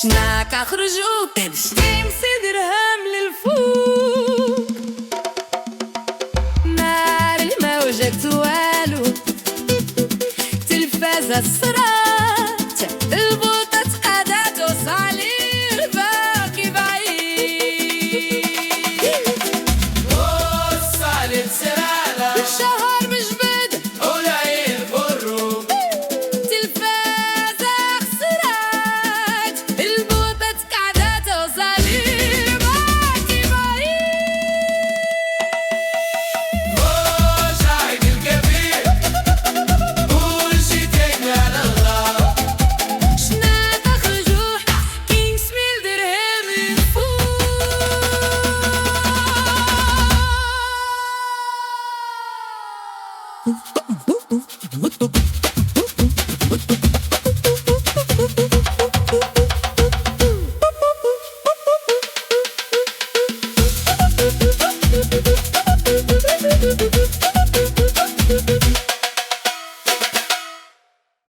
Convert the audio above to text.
شناك اخرجوا تمشي درهم للفوق، نار اللي ما وجدت والو، تلفازة الصرات البوطة تقادات وصالي الباقي بعيد، وصالي سرالة الشهر مجبد والعين فروق، تلفازة خسرات البوطة تقادات وصالي الباقي بعيد. وشايب الكبير كل شي تاني على الله، شناك اخرجوا كي نسمي درهم للفوق.